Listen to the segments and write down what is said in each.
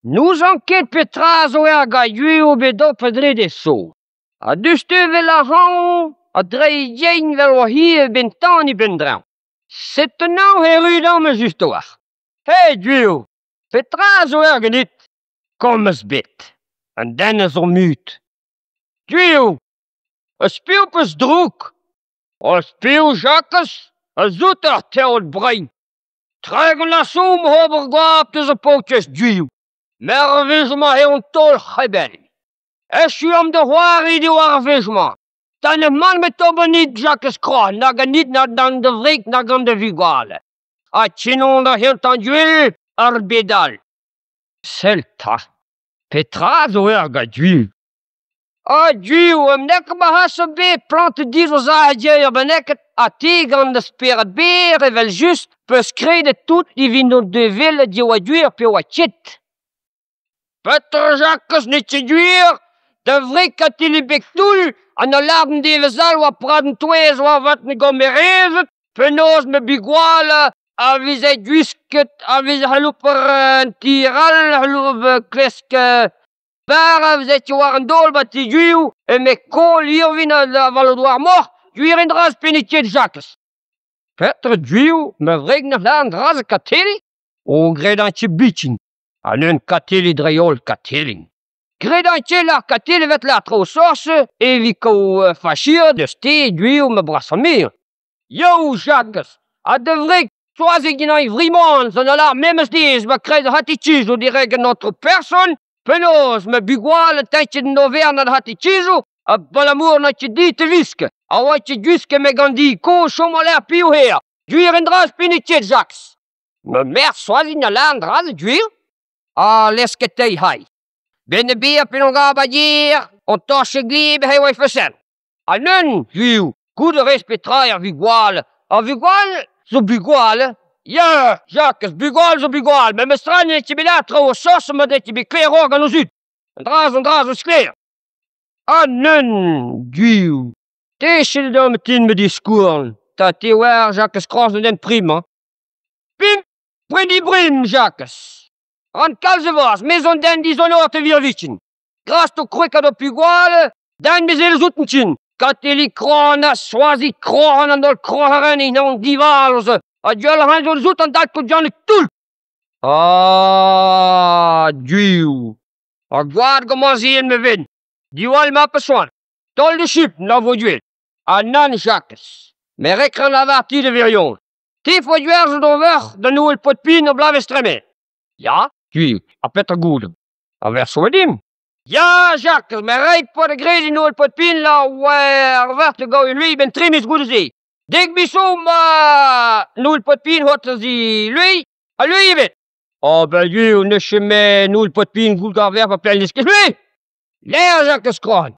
Nous enquête Petraz o ergaïu bedo pedre de so. A dustuve la hang, a dreidjein wel o hier bentani bendran. C'est nou herudan me justoar. Hey, Dieu, Petraz o ergenit. Kom eens bit. En dan is mute. Dieu, a spielpes droek. A spiel Jacques, a zoeter tel het brein. Tregen la som hober gaap tussen pootjes Dieu. Maar visma he on tol gebel. Es je om de hoari die waren visma. Dan een man met ober niet Jacques Kroon, naga niet naar dan de vreek, naga de vigale. A chinon da helt an Dieu, arbedal. Selta. Petra zo erga Dieu. A Dieu, nek bahasa be plante dizo zaadje, benek a tegen de spirit beer, wel just, beskreden tout die vinden de ville die wa duur pe wa chit. Peter Jacques niet te duur, de vreek had die bektoel, en de laden die we zal wa praten twees wa wat ne gomerezet, penos me biguale, a wie zij duisket, a wie zij haluper tiral, haluper kleske, waar zet je waren dol wat die duw, en me kool hier winnen valodoir mort, duur in dras penetje Jacques. Peter duw, me vreek nog laan dras kateli, o gredantje bietjen. En een kateli drejol kateling. Gredantje la kateli vet la tro sorse, e wie ko fachir de ste duw me brassamir. Yo Jacques, a de vreek, zoals ik nou vraiment, zon la memes dies, we krijgen hattichizo direct notre persoon, penos me biguale tijdje de noverne hattichizo, a balamour na je die te wiske, a wat je duiske me gandi ko chomalair piu her, duur en dras pinetje Jacques. Me mer zoals in de laan dras duur? Ah, lesketei hai. Binnen beer pinonga badier, on tosje gliebe hij wij versen. A nun, duur, goede respectraia viguale, a viguale, zo biguale. Ja, Jacques, bigual zo bigual, maar me stranje dat je bij daar trouwens sausen, maar dat je bij kleer organ ons uit. En draas ons kleer. Ah, nun, duw. Deze dan meteen met die skoorn, dat die waar Jacques Kroos en den prima. Pim, prin die brim, Jacques. Rand kalze was, maison den die zo'n orte weer witchen. Gras to krukka do biguale, dan bezel zoetentjen. Kateli krona, swazi krona, dol kroheren in on divalze. A djel han zo zoet aan dat ko janik tul. Ah, Dieu. A guard comment zien me win. Die wal ma persoon. Tol de schip, na vo duel. A nan Jacques. Me rekran la varti de virion. Ti fo duer zo don ver, de nou el potpin op blave streme. Ja, Dieu, a peter goede. A ver so edim. Ja, Jacques, me reik po de grezi nou el potpin la, waar ver te gauw lui ben trimis goede zee. Dek bisom nou el potpin hot zi lui, a lui je vet. Oh, ben Dieu, ne chemin nou el potpin goede garver pa plein liske lui. L'air Jacques Kroon.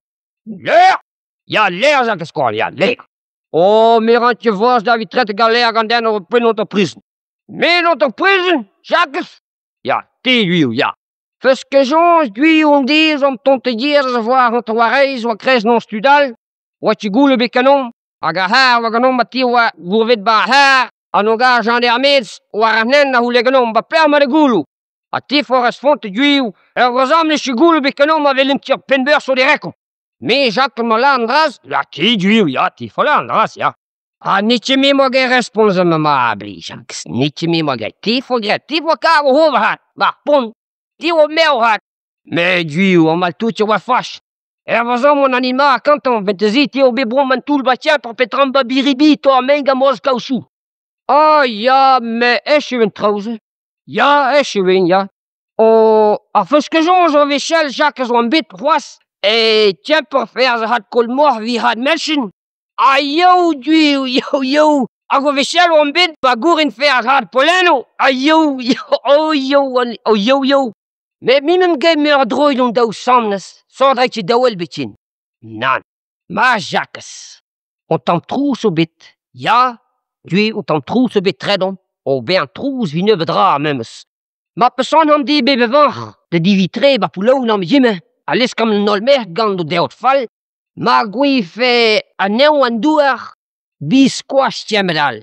L'air? Ja, l'air Jacques Kroon, ja, l'air. Oh, me rand je vast dat we trette galère gaan den op een onderprisen. Mijn onderprisen, Jacques? Ja, te duw, ja. Parce que j'ons duw on dis om ton te dire ze voir notre wareis wa kres non studal, wat je goele bekanon, aga haar wa ganon bati wa gourvet ba haar, anoga gendarmets wa ranen na hule ganon ba perma de goulu. A ti forest font duw, razamne je goele bekanon ma velim tir penber so de reko. Me Jacques me landras, la ti duw, ja, ti fo landras, ja. Ah, niet je meer mogen responsable mabli, Jacques. Niet je meer mogen. Ti fo karo hover hat, ba pon. Ti o mel hat. Me duw, on mal toetje wa fash. Was om een animaal kanton, met de zit ti o bebron man toul batja per petramba biribi to a menga mos kausou. Ah, ja, me esje een trouze. Ja, esje een, ja. Oh, a fuske jonge Michel Jacques on bit was. Tiens per faire ze had kolmor wie had menschen. Ah, yo, duw, yo. Ako Michel on bit bagour in faire had poleno. Ah, yo, yo. Me minem ge mer droid on dau samnes. Zodra je dawel bitin. Nan. Ma Jacques. On t'en trouve so bit. Ja, duw, on t'en trouve so bit tredon. O ben trouve wie ne vedra memes. Ma persoon ham die bebe var. De die vitre ba poulou nam jimme. Alles kam nol mer gando de outfall. Ma gwi fe a neu an douar. Bi squash tiamedal.